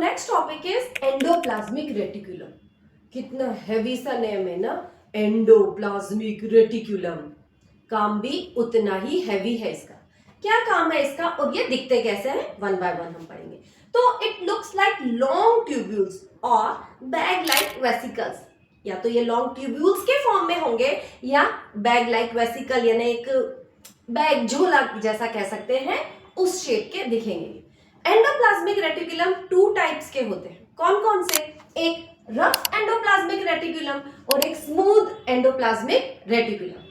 Next topic is endoplasmic reticulum. कितना heavy सा name है ना, एंडोप्लाज्मिक रेटिकुलम। काम भी उतना ही हैवी है इसका। क्या काम है इसका और ये दिखते कैसे हैं, वन बाय वन हम पढ़ेंगे। तो it looks like long tubules और बैग लाइक वेसिकल्स। या तो ये लॉन्ग ट्यूब्यूल्स के फॉर्म में होंगे या बैग लाइक वेसिकल यानी एक बैग झोला जैसा कह सकते हैं, उस शेप के दिखेंगे। एंडोप्लाज्मिक रेटिकुलम टू टाइप्स के होते हैं। कौन कौन से? एक रफ एंडोप्लाज्मिक रेटिकुलम और एक स्मूथ एंडोप्लाज्मिक रेटिकुलम।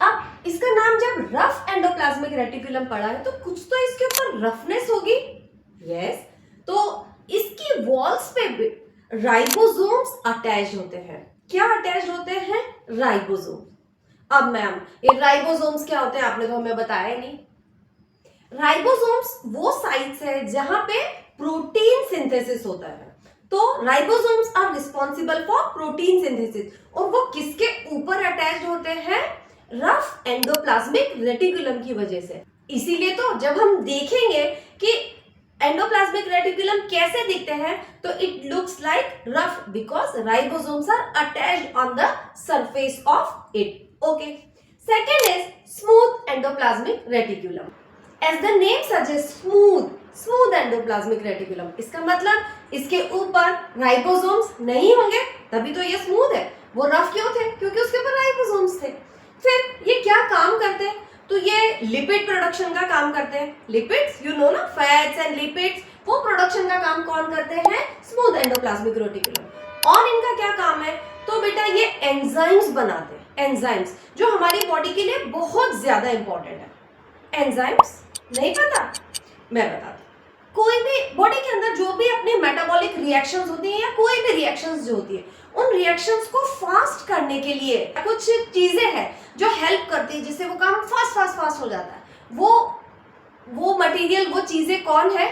अब इसका नाम जब रफ एंडोप्लाज्मिक रेटिकुलम पड़ा है तो कुछ तो इसके ऊपर रफनेस होगी। यस, तो इसकी वॉल्स पे राइबोसोम्स अटैच होते हैं। क्या अटैच होते हैं? राइबोसोम। अब मैम ये राइबोसोम्स क्या होते हैं, आपने तो हमें बताया नहीं। राइबोसोम्स वो साइट्स है जहां पे प्रोटीन सिंथेसिस होता है। तो ribosomes are responsible for protein synthesis और वो किसके ऊपर अटैच्ड होते हैं? रफ एंडोप्लाज्मिक रेटिकुलम की वजह से। इसीलिए तो जब हम देखेंगे कि एंडोप्लाज्मिक रेटिकुलम कैसे दिखते हैं तो it looks like rough because ribosomes are attached on the surface of it. Okay, second is smooth endoplasmic reticulum. As the name suggests, smooth endoplasmic reticulum. इसका मतलब इसके ऊपर राइबोसोम्स नहीं होंगे, तभी तो ये स्मूथ है। वो रफ क्यों थे? क्योंकि उसके ऊपर राइबोसोम्स थे। फिर ये क्या काम करते हैं? तो ये लिपिड प्रोडक्शन का काम करते हैं। लिपिड्स, यू नो ना, फैट्स एंड लिपिड्स, वो प्रोडक्शन का काम कौन करते हैं? Smooth endoplasmic reticulum. और इनका क्या काम है? तो बेटा ये एंजाइम्स बनाते हैं। एंजाइम्स जो हमारी बॉडी के लिए बहुत ज्यादा इंपॉर्टेंट है। एंजाइम्स नहीं पता? मैं बताती हूँ। कोई भी बॉडी के अंदर जो भी अपने मेटाबॉलिक रिएक्शंस होती हैं या कोई भी रिएक्शंस जो होती है, उन रिएक्शंस को फास्ट करने के लिए कुछ चीजें हैं जो हेल्प करती है, जिससे वो काम फास्ट हो जाता है। वो मटेरियल, वो चीजें कौन है?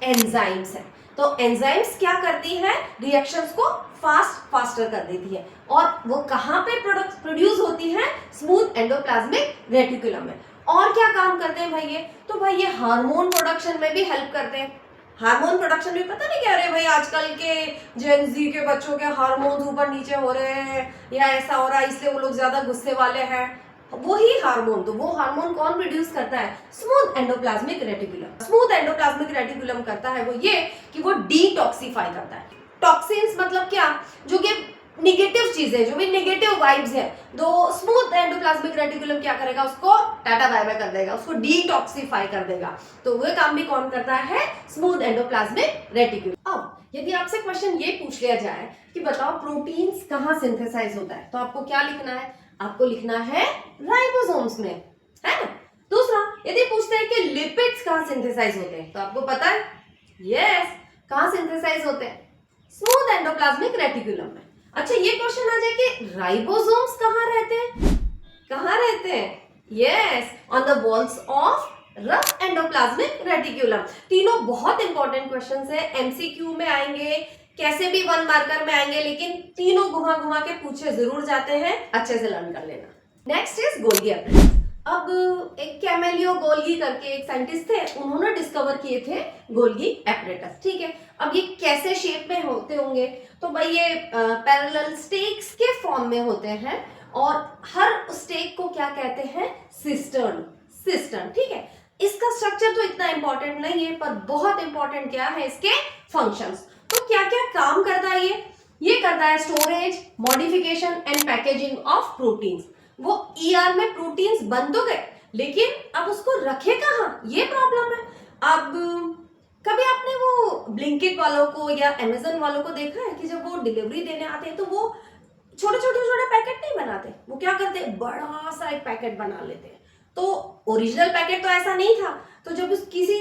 एंजाइम्स है। तो एंजाइम्स क्या करती हैं? रिएक्शंस को फास्टर कर देती है। और वो कहाँ पे प्रोड्यूस होती है? स्मूथ एंडोप्लाज्मिक रेटिकुलम में। और क्या काम करते हैं भाई ये? तो भाई ये हार्मोन प्रोडक्शन में भी हेल्प करते हैं। हार्मोन प्रोडक्शन में पता नहीं क्या रहे भाई, आजकल के जेन जी के बच्चों के हार्मोन्स ऊपर नीचे हो रहे हैं या ऐसा हो रहा है, इसलिए वो लोग ज्यादा गुस्से वाले हैं। वही हार्मोन, तो वो हार्मोन कौन प्रोड्यूस करता है? Smooth endoplasmic reticulum. Smooth endoplasmic reticulum करता है वो ये कि वो डिटॉक्सिफाई करता है। टॉक्सिन्स मतलब क्या? जो कि निगेटिव चीजें, जो भी निगेटिव वाइब्स है, तो स्मूथ एंडोप्लाज्मिक रेटिकुलम क्या करेगा? उसको टाटा बाय बाय कर देगा, उसको डिटॉक्सिफाई कर देगा। तो वो काम भी कौन करता है? Smooth endoplasmic reticulum. अब यदि आपसे क्वेश्चन ये पूछ लिया जाए कि बताओ प्रोटीन्स कहाँ सिंथेसाइज होता है, तो आपको क्या लिखना है? आपको लिखना है राइबोसोम्स में, है ना। दूसरा, यदि पूछते हैं कि लिपिड्स कहाँ सिंथेसाइज होते हैं, तो आपको पता है, यस, कहाँ सिंथेसाइज होते हैं? स्मूथ एंडोप्लाज्मिक रेटिकुलम में। अच्छा, ये क्वेश्चन आ जाए कि राइबोसोम्स कहाँ रहते हैं? कहाँ रहते हैं? Yes, on the walls of rough endoplasmic reticulum. तीनों बहुत इंपॉर्टेंट क्वेश्चंस है, एमसीक्यू में आएंगे, कैसे भी वन मार्कर में आएंगे, लेकिन तीनों घुमा घुमा के पूछे जरूर जाते हैं। अच्छे से लर्न कर लेना। Next is Golgi apparatus. अब एक कैमेलियो गोल्गी करके एक साइंटिस्ट थे, उन्होंने डिस्कवर किए थे गोल्गी एपरेटस। ठीक है, अब ये कैसे शेप में होते होंगे? तो भाई ये पैरेलल स्टेक्स के फॉर्म में होते हैं और हर स्टेक को क्या कहते हैं? सिस्टर्न। ठीक है, इसका स्ट्रक्चर तो इतना इंपॉर्टेंट नहीं है, पर बहुत इंपॉर्टेंट क्या है? इसके फंक्शंस। तो क्या क्या काम करता है ये करता है storage, modification and packaging of proteins. वो ईआर में प्रोटीन्स बन तो गए, लेकिन अब उसको रखे कहाँ, ये प्रॉब्लम है। अब कभी आपने वो ब्लिंकिट वालों को या अमेजन वालों को देखा है कि जब वो डिलीवरी देने आते हैं तो वो छोटे पैकेट नहीं बनाते, वो क्या करते हैं? बड़ा सा एक पैकेट बना लेते हैं। तो ओरिजिनल पैकेट तो ऐसा नहीं था, तो जब किसी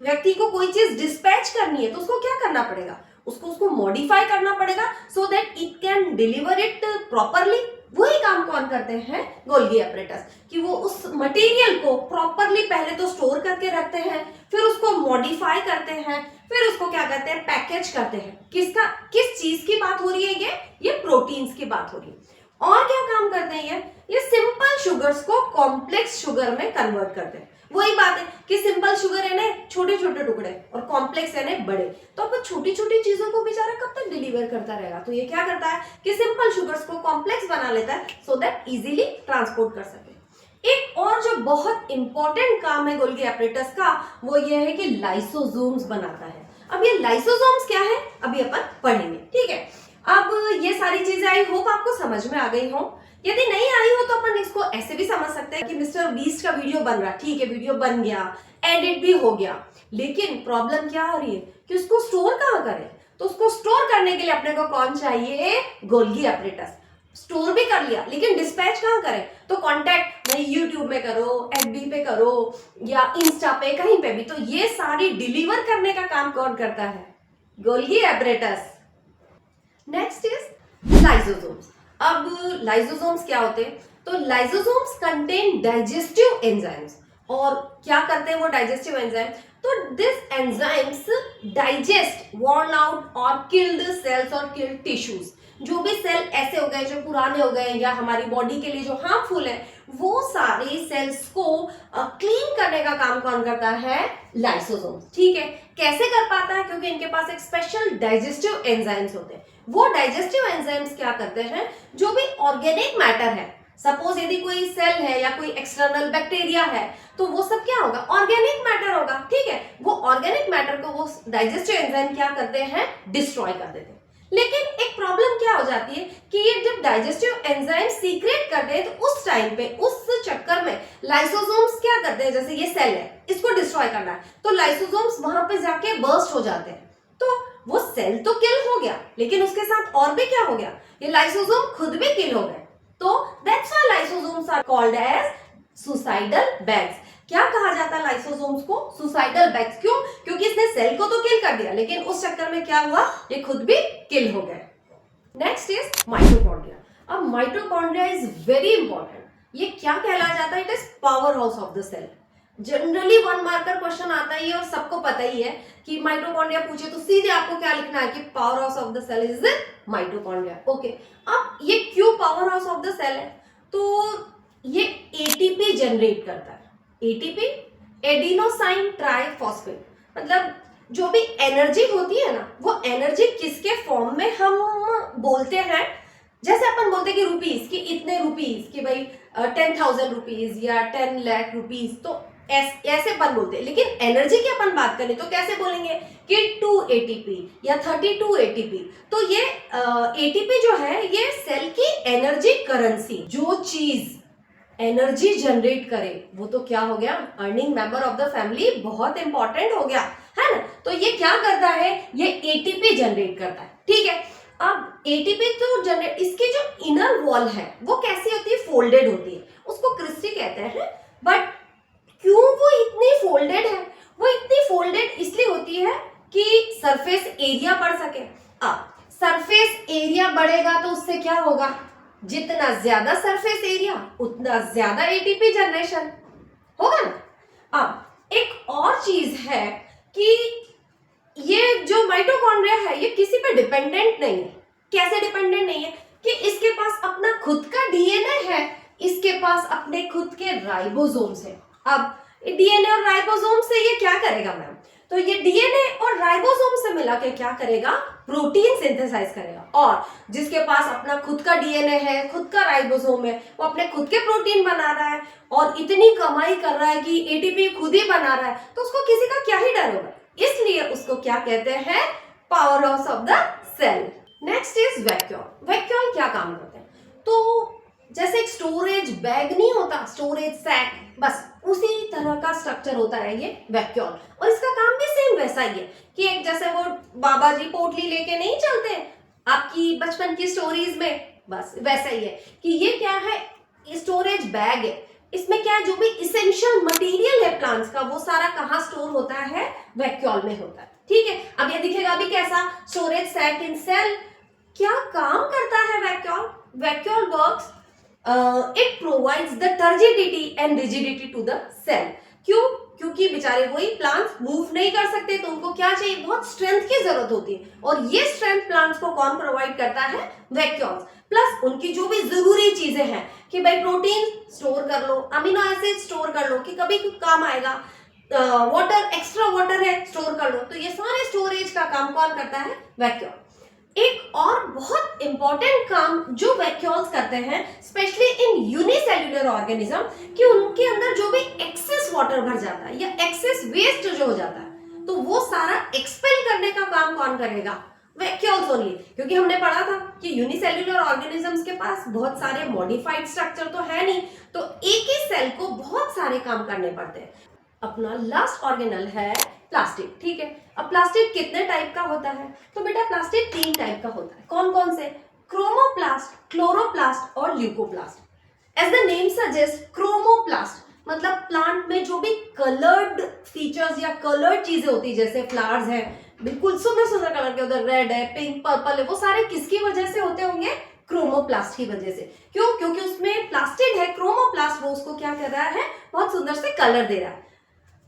व्यक्ति को कोई चीज डिस्पैच करनी है तो उसको क्या करना पड़ेगा? उसको मॉडिफाई करना पड़ेगा so that it can deliver it properly. वही काम कौन करते हैं? गोल्गी एपरेटस, कि वो उस मटेरियल को प्रॉपरली पहले तो स्टोर करके रखते हैं, फिर उसको मॉडिफाई करते हैं, फिर उसको क्या करते हैं? पैकेज करते हैं। किस चीज की बात हो रही है? ये प्रोटीन्स की बात हो रही है। और क्या काम करते हैं? ये सिंपल शुगर्स को कॉम्प्लेक्स शुगर में कन्वर्ट करते हैं। वही बात है कि सिंपल शुगर है ना छोटे छोटे टुकड़े और कॉम्प्लेक्स है ना बड़े, तो अब छोटी छोटी चीजों को बेचारा कब तक डिलीवर करता रहेगा। तो ये क्या करता है कि सिंपल शुगर्स को कॉम्प्लेक्स बना लेता है सो दैट इजीली ट्रांसपोर्ट कर सके। एक और जो बहुत इंपॉर्टेंट काम है गोल्गी एपरेटस का वो ये है कि लाइसोसोम्स बनाता है। अब ये लाइसोसोम्स क्या है अभी अपन पढ़ेंगे, ठीक है। अब ये सारी चीजें आई होप आपको समझ में आ गई हो। यदि नहीं आई हो तो अपन इसको ऐसे भी समझ सकते हैं कि मिस्टर बीस्ट का वीडियो बन रहा है, ठीक है, वीडियो बन गया, एडिट भी हो गया, लेकिन प्रॉब्लम क्या आ रही है कि उसको स्टोर कहाँ करें। तो उसको स्टोर करने के लिए अपने को कौन चाहिए, गोल्गी एपरेटस। स्टोर भी कर लिया लेकिन डिस्पैच कहाँ करें, तो कांटेक्ट नहीं यूट्यूब में करो, एफबी पे करो या इंस्टा पे, कहीं पे भी। तो ये सारी डिलीवर करने का काम कौन करता है, Golgi apparatus. Next is lysosomes. अब लाइसोसोम्स क्या होते हैं, तो लाइसोसोम्स कंटेन डाइजेस्टिव एंजाइम्स। और क्या करते हैं वो डाइजेस्टिव एंजाइम, तो this enzymes digest worn out और किल्ड सेल्स और किल्ड टिश्यूज। जो भी सेल ऐसे हो गए जो पुराने हो गए या हमारी बॉडी के लिए जो हार्मफुल है, वो सारे सेल्स को क्लीन करने का काम कौन करता है, लाइसोसोम्स, ठीक है। कैसे कर पाता है, क्योंकि इनके पास एक स्पेशल डाइजेस्टिव एंजाइम्स होते हैं। वो डाइजेस्टिव एंजाइम्स क्या करते हैं, जो भी ऑर्गेनिक मैटर है, सपोज यदि कोई सेल है या कोई एक्सटर्नल बैक्टीरिया है, तो वो सब क्या होगा, ऑर्गेनिक मैटर होगा, ठीक है। वो ऑर्गेनिक मैटर को वो डाइजेस्टिव एंजाइम क्या करते हैं, डिस्ट्रॉय कर देते हैं। लेकिन एक प्रॉब्लम क्या हो जाती है कि ये जब डाइजेस्टिव एंजाइम सीक्रेट करते हैं तो उस टाइम पे, उस चक्कर में लाइसोसोम्स क्या करते हैं, जैसे ये सेल है इसको डिस्ट्रॉय करना है, तो लाइसोसोम्स वहां पे जाके बर्स्ट हो जाते हैं। तो वो सेल तो किल हो गया लेकिन उसके साथ और भी क्या हो गया, ये लाइसोसोम खुद भी किल हो गए। तो that's why lysosomes are called as suicidal bags. क्या कहा जाता है लाइसोसोम्स को, सुसाइडल बैग्स। क्यों, क्योंकि इसने सेल को तो किल कर दिया लेकिन उस चक्कर में क्या हुआ, ये खुद भी किल हो गए। Next is mitochondria. अब माइटोकॉन्ड्रिया इज वेरी इंपॉर्टेंट। ये क्या कहलाया जाता है, it is power house of the cell. Generally 1 marker question आता ही है और सबको पता ही है कि माइटोकॉन्ड्रिया पूछे तो सीधे आपको क्या लिखना है कि power house of the cell is mitochondria. Okay, अब ये क्यों power house of the cell है, तो ये एटीपी जनरेट करता है। एटीपी एडिनोसाइन ट्राइफॉस्फेट, मतलब जो भी एनर्जी होती है ना, वो एनर्जी किसके फॉर्म में हम बोलते हैं, जैसे अपन बोलते हैं कि रुपीस, कि इतने रुपीस, कि भाई 10,000 रुपीज या 10 लाख रुपीस, तो ऐसे अपन बोलते हैं। लेकिन एनर्जी की अपन बात करें तो कैसे बोलेंगे कि 2 एटीपी या 32 एटीपी। तो ये एटीपी जो है ये सेल की एनर्जी करेंसी। जो चीज एनर्जी जनरेट करे वो तो क्या हो गया, earning member of the family, बहुत इंपॉर्टेंट हो गया, है ना। तो ये क्या करता है, ये एटीपी जनरेट करता है, ठीक है। अब एटीपी तो जनरेट, इसकी जो इनर वॉल है वो कैसी होती है, फोल्डेड होती है, उसको क्रिस्टी कहते हैं। बट क्यों वो इतनी फोल्डेड है, वो इतनी फोल्डेड इसलिए होती है कि सरफेस एरिया बढ़ सके। अब सरफेस एरिया बढ़ेगा तो उससे क्या होगा, जितना ज्यादा सरफेस एरिया उतना ज्यादा एटीपी जनरेशन होगा ना। अब एक और चीज है कि ये जो माइटोकॉन्ड्रिया है ये किसी पे डिपेंडेंट नहीं है। कैसे डिपेंडेंट नहीं है, कि इसके पास अपना खुद का डीएनए है, इसके पास अपने खुद के राइबोसोम्स है। अब डीएनए और राइबोसोम से ये क्या करेगा मैम, तो ये डीएनए और राइबोसोम से मिला के क्या करेगा, प्रोटीन सिंथेसाइज करेगा। और जिसके पास अपना खुद का डीएनए है, खुद का राइबोसोम है, वो अपने खुद के प्रोटीन बना रहा है और इतनी कमाई कर रहा है कि एटीपी खुद ही बना रहा है, तो उसको किसी का क्या ही डर होगा। इसलिए उसको क्या कहते हैं, power house of the cell. Next is vacuole. Vacuole क्या काम करते हैं, तो जैसे एक स्टोरेज बैग नहीं होता, स्टोरेज सैक, बस उसी तरह का स्ट्रक्चर होता है ये वैक्यूल। और इसका काम भी सेम वैसा ही है कि एक जैसे वो बाबा जी पोटली लेके नहीं चलते आपकी बचपन की स्टोरीज में, बस वैसा ही है कि ये क्या है, स्टोरेज बैग है। इसमें क्या है, जो भी इसेंशियल मटेरियल है प्लांट्स का वो सारा कहाँ स्टोर होता है, वैक्यूल में होता है, ठीक है। अब ये दिखेगा अभी कैसा, स्टोरेज सैक इन सेल। क्या काम करता है vacuole, vacuole works, it provides the turgidity and rigidity to the cell. क्यों, क्योंकि बेचारे वही प्लांट्स मूव नहीं कर सकते तो उनको क्या चाहिए, बहुत स्ट्रेंथ की जरूरत होती है, और ये स्ट्रेंथ प्लांट्स को कौन प्रोवाइड करता है, वैक्यूल्स। प्लस उनकी जो भी जरूरी चीजें हैं कि भाई प्रोटीन स्टोर कर लो, अमीनो एसिड स्टोर कर लो कि कभी काम आएगा, वाटर एक्स्ट्रा वाटर है स्टोर कर लो। तो ये सारे स्टोरेज का काम कौन करता है? वैक्यूल। एक और बहुत इंपॉर्टेंट काम जो वैक्यूल्स करते हैं स्पेशली इन यूनिसेल्युलर ऑर्गेनिज्म, कि उनके अंदर जो भी एक्सेस वाटर भर जाता है या एक्सेस वेस्ट जो हो जाता है तो वो सारा एक्सपेल करने का काम कौन करेगा? Vacuoles only. क्योंकि हमने पढ़ा था कि यूनिसेल्युलर ऑर्गेनिजम्स के पास बहुत सारे मॉडिफाइड स्ट्रक्चर तो है नहीं, तो एक ही सेल को बहुत सारे काम करने पड़ते हैं। अपना लास्ट ऑर्गेनल है प्लास्टिड, ठीक है। अब प्लास्टिड कितने टाइप का होता है? तो बेटा प्लास्टिड 3 टाइप का होता है। कौन कौन से? क्रोमोप्लास्ट, क्लोरोप्लास्ट और leucoplast. As the name suggest, chromoplast मतलब प्लांट में जो भी कलर्ड फीचर्स या कलर्ड चीजें होती है, जैसे फ्लावर्स है बिल्कुल सुंदर सुंदर कलर के, उधर रेड है, पिंक, पर्पल है, वो सारे किसकी वजह से होते होंगे? क्रोमोप्लास्ट की वजह से। क्यों? क्योंकि उसमें प्लास्टिड है, क्रोमोप्लास्ट, वो उसको क्या कर रहा है? बहुत सुंदर से कलर दे रहा है।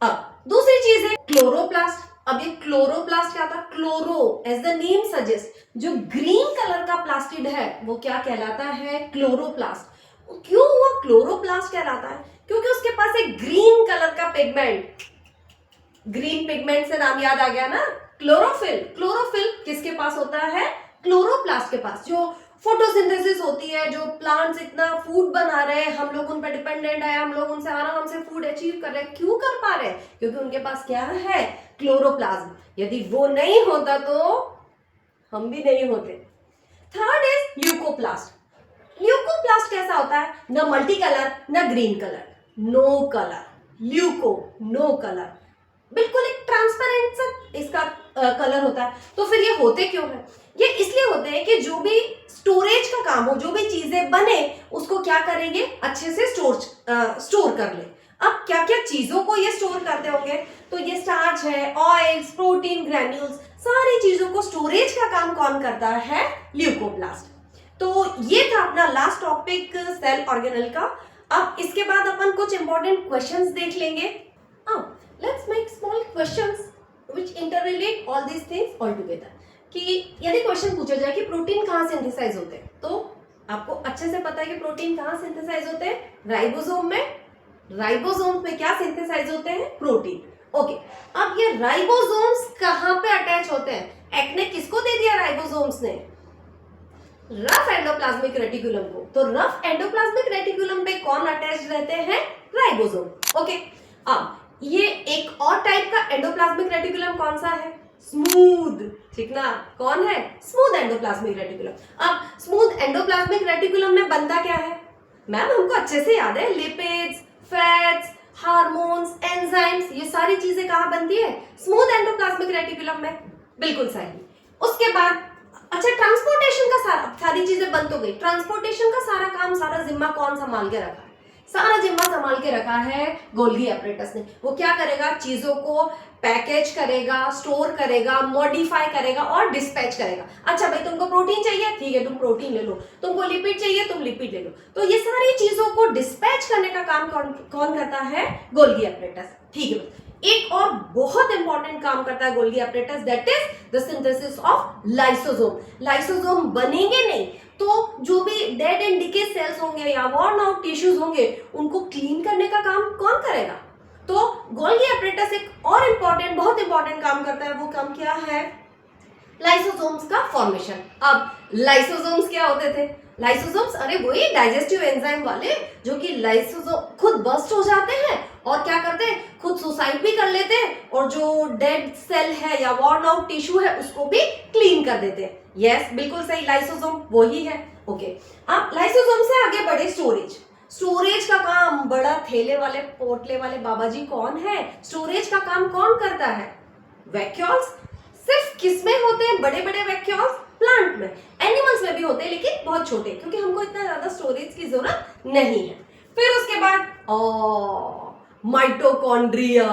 अब दूसरी चीज है क्लोरोप्लास्ट। अब ये क्लोरोप्लास्ट क्या था? Chloro as the name suggest, जो ग्रीन कलर का प्लास्टिड है वो क्या कहलाता है? क्लोरोप्लास्ट। क्यों वो क्लोरोप्लास्ट कहलाता है? क्योंकि उसके पास एक ग्रीन कलर का पिगमेंट, ग्रीन पिगमेंट से नाम याद आ गया ना, क्लोरोफिल। क्लोरोफिल किसके पास होता है? क्लोरोप्लास्ट के पास। जो फोटोसिंथेसिस होती है, जो प्लांट्स इतना फूड बना रहे हैं, हम लोग उन पर डिपेंडेंट है, हम लोग उनसे आराम से फूड अचीव कर रहे हैं, क्यों कर पा रहे हैं? क्योंकि उनके पास क्या है? क्लोरोप्लाज्म। यदि वो नहीं होता तो हम भी नहीं होते। Third is leucoplast. ल्यूकोप्लास्ट कैसा होता है? न मल्टी कलर न green colour, no colour. Leuco, no colour, बिल्कुल एक ट्रांसपेरेंट सा इसका कलर होता है। तो फिर ये होते क्यों है? ये इसलिए होते हैं कि जो भी स्टोरेज का काम हो, जो भी चीजें बने उसको क्या करेंगे? अच्छे से स्टोर कर ले। अब क्या क्या चीजों को ये स्टोर करते होंगे? तो ये स्टार्च है, ऑयल्स, प्रोटीन, ग्रैन्यूल्स, सारी चीजों को स्टोरेज का काम कौन करता है? ल्यूकोप्लास्ट। तो ये था अपना लास्ट टॉपिक सेल ऑर्गेनल का। अब इसके बाद अपन कुछ इंपॉर्टेंट क्वेश्चंस देख लेंगे। Let's make small questions which interrelate all these things all together. कि यदि क्वेश्चन पूछा जाए कि प्रोटीन कहाँ सिंथेसाइज होते हैं, तो आपको अच्छे से पता है कि प्रोटीन कहाँ सिंथेसाइज होते हैं? राइबोसोम में। राइबोसोम में क्या सिंथेसाइज होते हैं? प्रोटीन। ओके, अब ये राइबोसोम्स कहाँ पे अटैच होते हैं? एक्ट ने किसको दे दिया राइबोसोम्स ने? रफ एंडोप्लाज्मिक रेटिकुलम को। तो रफ एंडोप्लाज्मिक रेटिकुलम पे कौन अटैच रहते हैं? राइबोसोम। ओके, अब ये एक और टाइप का एंडोप्लाज्मिक रेटिकुलम कौन सा है? स्मूथ, ठीक ना? कौन है? Smooth endoplasmic reticulum. अब स्मूथ एंडोप्लाज्मिक रेटिकुलम में बनता क्या है? मैम हमको अच्छे से याद है, लिपिड्स, फैट्स, हार्मोन्स, एंजाइम्स, ये सारी चीजें कहाँ बनती है? स्मूथ एंडोप्लाज्मिक रेटिकुलम में। बिल्कुल सही। उसके बाद अच्छा, ट्रांसपोर्टेशन का सारी चीजें बन तो गई, ट्रांसपोर्टेशन का सारा काम, सारा जिम्मा कौन संभाल के रखा है? सारा जिम्मा संभाल के रखा है गोल्गी एपरेटस ने। वो क्या करेगा? चीजों को पैकेज करेगा, स्टोर करेगा, मॉडिफाई करेगा और डिस्पैच करेगा। अच्छा भाई, तुमको प्रोटीन चाहिए, ठीक है तुम प्रोटीन ले लो, तुमको लिपिड चाहिए, तुम लिपिड ले लो। तो ये सारी चीजों को डिस्पैच करने का काम कौन करता है? गोल्गी एपरेटस, ठीक है। एक और बहुत इंपॉर्टेंट काम करता है Golgi apparatus, that is the synthesis of lysosome. Lysosome बनेंगे नहीं तो जो भी डेड एंड डिके सेल्स होंगे या वॉर्न आउट टिश्यूज होंगे उनको क्लीन करने का काम कौन करेगा? तो गोल्गी एपरेटस एक और इंपॉर्टेंट, बहुत इंपॉर्टेंट काम करता है। वो काम क्या है? लाइसोसोम्स का फॉर्मेशन। अब लाइसोसोम्स क्या होते थे? लाइसोसोम्स, अरे वही डाइजेस्टिव एंजाइम वाले, जो कि लाइसोसोम खुद बस्ट हो जाते हैं और क्या करते हैं? खुद सुसाइड भी कर लेते हैं और जो डेड सेल है या वॉर्न आउट टिश्यू है उसको भी क्लीन कर देते हैं। यस, बिल्कुल सही, लाइसोसोम वही है। ओके, अब लाइसोसोम से आगे बढ़े स्टोरेज। स्टोरेज का काम बड़ा थैले वाले पोटले वाले बाबा जी कौन है? स्टोरेज का काम कौन करता है? वैक्यूल्स। सिर्फ किसमें होते हैं बड़े बड़े वैक्यूल्स? प्लांट में। एनिमल्स में भी होते हैं लेकिन बहुत छोटे, क्योंकि हमको इतना ज्यादा स्टोरेज की जरूरत नहीं है। फिर उसके बाद mitochondria,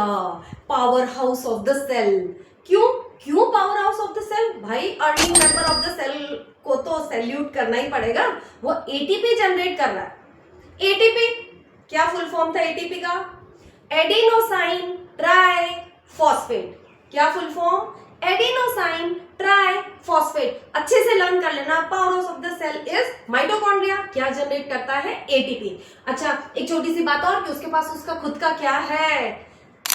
power house of the cell. क्यों power house of the cell? भाई earning member of the cell को तो सैल्यूट करना ही पड़ेगा, वो एटीपी जनरेट कर रहा है। एटीपी क्या फुल फॉर्म था एटीपी का? Adenosine tri phosphate. क्या full form? Adenosine tri phosphate, अच्छे से लर्न कर लेना। Power house of the cell is mitochondria, क्या जनरेट करता है, एटीपी। अच्छा, एक छोटी सी बात और कि उसके पास उसका खुद का क्या है,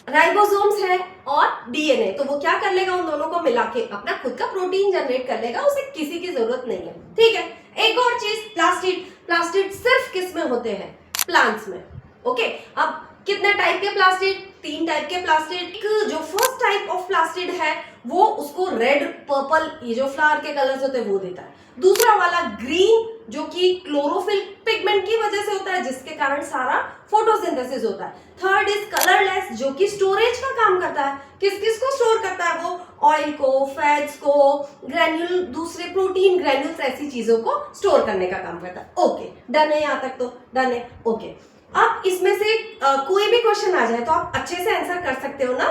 राइबोसोम्स है और डीएनए, तो वो क्या कर लेगा, उन दोनों को मिला के अपना खुद का प्रोटीन जनरेट कर लेगा, उसे किसी की जरूरत नहीं है। ठीक है, एक और चीज, प्लास्टिड। प्लास्टिड सिर्फ किस में होते हैं, प्लांट्स में। ओके, अब कितने टाइप के प्लास्टिड, 3 टाइप के प्लास्टिड। जो फर्स्ट टाइप ऑफ प्लास्टिड है वो उसको रेड, पर्पल, ये जो फ्लावर के कलर्स होते हैं वो देता है। दूसरा वाला ग्रीन, जो कि क्लोरोफिल पिगमेंट की वजह से होता है, जिसके कारण सारा फोटोसिंथेसिस होता है। थर्ड इज कलरलेस, जो कि स्टोरेज का काम करता है। किस किस को स्टोर करता है वो, ऑयल को, फैट्स को, ग्रैन्यूल, दूसरे प्रोटीन ग्रैन्यूल्स, ऐसी चीजों को स्टोर करने का काम करता है। ओके, डन है, यहाँ तक तो डन है। ओके, अब इसमें से कोई भी क्वेश्चन आ जाए तो आप अच्छे से आंसर कर सकते हो ना,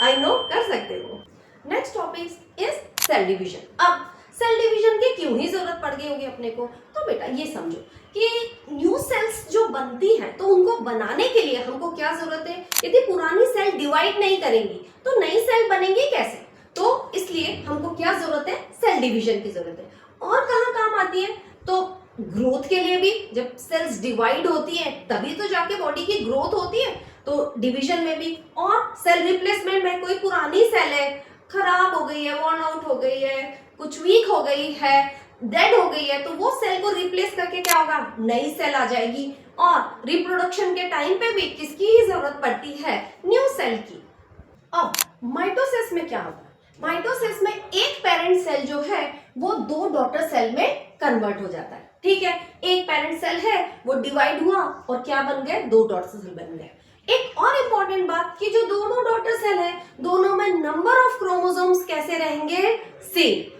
आई नो कर सकते हो। Next topic is cell division. अब सेल डिवीजन की क्यों ही जरूरत पड़ गई होगी अपने को, तो बेटा ये समझो कि न्यू सेल्स जो बनती हैं तो उनको बनाने के लिए हमको क्या जरूरत है, यदि पुरानी सेल डिवाइड नहीं करेंगी तो नई सेल बनेंगी कैसे, तो इसलिए हमको क्या जरूरत है, सेल डिवीजन की जरूरत है। और कहाँ काम आती है, तो ग्रोथ के लिए भी, जब सेल्स डिवाइड होती है तभी तो जाके बॉडी की ग्रोथ होती है, तो डिवीजन में भी। और सेल रिप्लेसमेंट में, कोई पुरानी सेल है, खराब हो गई है, वॉर्न आउट हो गई है, कुछ वीक हो गई है, डेड हो गई है, तो वो सेल को रिप्लेस करके क्या होगा, नई सेल आ जाएगी। और रिप्रोडक्शन के टाइम पे भी किसकी ही जरूरत पड़ती है, न्यू सेल की। अब माइटोसिस में क्या होता है, माइटोसिस में एक पेरेंट सेल जो है वो 2 डॉटर सेल में कन्वर्ट हो जाता है। ठीक है, एक पेरेंट सेल है वो डिवाइड हुआ और क्या बन गए, 2 डॉटर सेल बन गए। एक और इंपॉर्टेंट बात कि जो दोनों डॉटर सेल है दोनों में नंबर ऑफ क्रोमोसोम्स कैसे रहेंगे, सेम।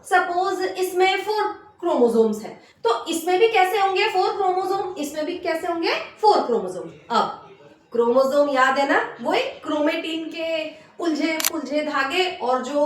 सपोज इसमें 4 क्रोमोसोम्स है तो इसमें भी कैसे होंगे 4 क्रोमोसोम, इसमें भी कैसे होंगे 4 क्रोमोसोम। अब क्रोमोसोम याद है ना, वो एक क्रोमेटिन के उलझे पुलझे धागे, और जो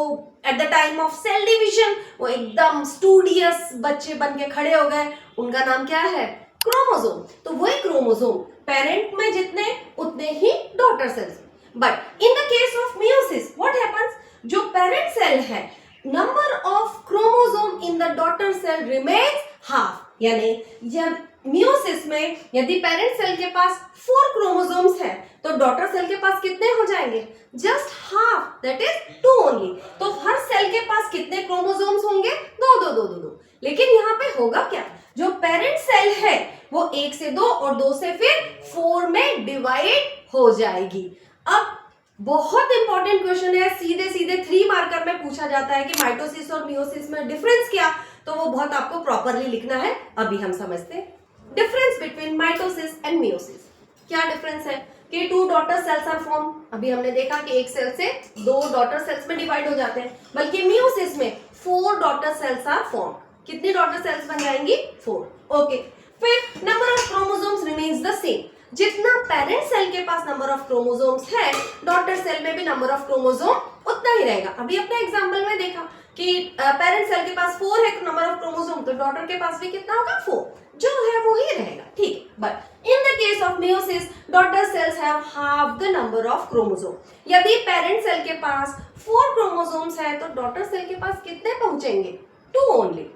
at the time of cell division वो एकदम स्टूडियस बच्चे बन के खड़े हो गए, उनका नाम क्या है, क्रोमोसोम। तो वही क्रोमोसोम पेरेंट में जितने उतने ही daughter cells. But in the case of meiosis what happens, जो पेरेंट सेल है number of chromosome in the daughter cell remains half, यानी जब मियोसिस में यदि पेरेंट सेल के पास 4 क्रोमोसोम्स है तो डॉटर सेल के पास कितने हो जाएंगे, just half, that is 2 only. तो हर सेल के पास कितने क्रोमोसोम्स होंगे, 2। लेकिन यहाँ पे होगा क्या, जो पेरेंट सेल है वो 1 से 2 और 2 से फिर 4 में डिवाइड हो जाएगी। अब बहुत इंपॉर्टेंट क्वेश्चन है, सीधे सीधे 3 मार्कर में पूछा जाता है कि माइटोसिस और मियोसिस में डिफरेंस क्या, तो वो बहुत आपको प्रॉपरली लिखना है। अभी हम समझते हैं difference between mitosis and meiosis. क्या डिफरेंस है कि 2 डॉटर सेल्स आर फॉर्म, अभी हमने देखा कि एक सेल से 2 डॉटर सेल्स में डिवाइड हो जाते हैं, बल्कि मियोसिस में 4 डॉटर सेल्स आर फॉर्म। कितनी डॉटर सेल्स बन जाएंगी, 4। ओके, फिर number of chromosomes remains the same, जितना पेरेंट सेल के पास नंबर ऑफ क्रोमोसोम्स है डॉटर सेल में भी नंबर ऑफ क्रोमोसोम उतना ही रहेगा। अभी अपने एग्जांपल में देखा कि पेरेंट सेल के पास 4 है नंबर ऑफ क्रोमोसोम, तो डॉटर के पास भी कितना होगा, 4, जो है वो ही रहेगा। ठीक, but in the case of meiosis daughter cells have half the number of chromosome. यदि पेरेंट सेल के पास 4 क्रोमोसोम्स है तो डॉटर सेल के पास कितने पहुंचेंगे, 2 ओनली,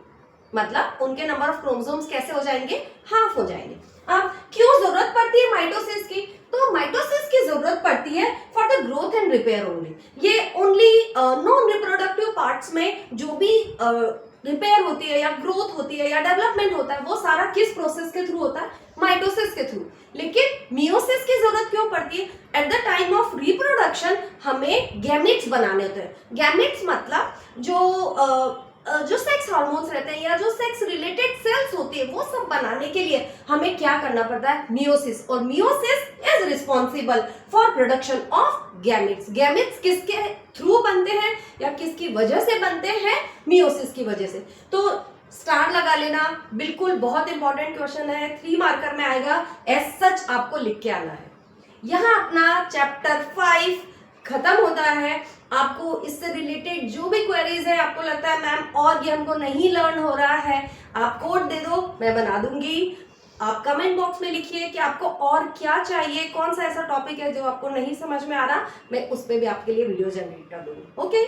मतलब उनके नंबर ऑफ क्रोमोसोम्स कैसे हो जाएंगे, हाफ हो जाएंगे। अब क्यों जरूरत पड़ती है माइटोसिस की, तो माइटोसिस की जरूरत पड़ती है for the growth and repair only. ये ओनली नॉन रिप्रोडक्टिव पार्ट्स में जो भी रिपेयर होती है या ग्रोथ होती है या डेवलपमेंट होता है वो सारा किस प्रोसेस के थ्रू होता है, माइटोसिस के थ्रू। लेकिन मियोसिस की जरूरत क्यों पड़ती है, eight the time of reproduction हमें गैमेट्स बनाने होते हैं। गैमेट्स मतलब जो सेक्स हार्मोन्स रहते हैं या जो सेक्स रिलेटेड सेल्स होती है वो सब बनाने के लिए हमें क्या करना पड़ता है, मियोसिस। और meiosis is responsible for production of gametes. Gametes किसके थ्रू बनते हैं या किसकी वजह से बनते हैं, मियोसिस की वजह से। तो स्टार लगा लेना, बिल्कुल बहुत इंपॉर्टेंट क्वेश्चन है, 3 मार्कर में आएगा, एज सच आपको लिख के आना है। यहाँ अपना चैप्टर 5 खत्म होता है। आपको इससे रिलेटेड जो भी क्वेरीज है, आपको लगता है मैम और ये हमको नहीं लर्न हो रहा है, आप कोड दे दो, मैं बना दूंगी। आप कमेंट बॉक्स में लिखिए कि आपको और क्या चाहिए, कौन सा ऐसा टॉपिक है जो आपको नहीं समझ में आ रहा, मैं उस पर भी आपके लिए वीडियो जनरेट कर दूंगी। ओके।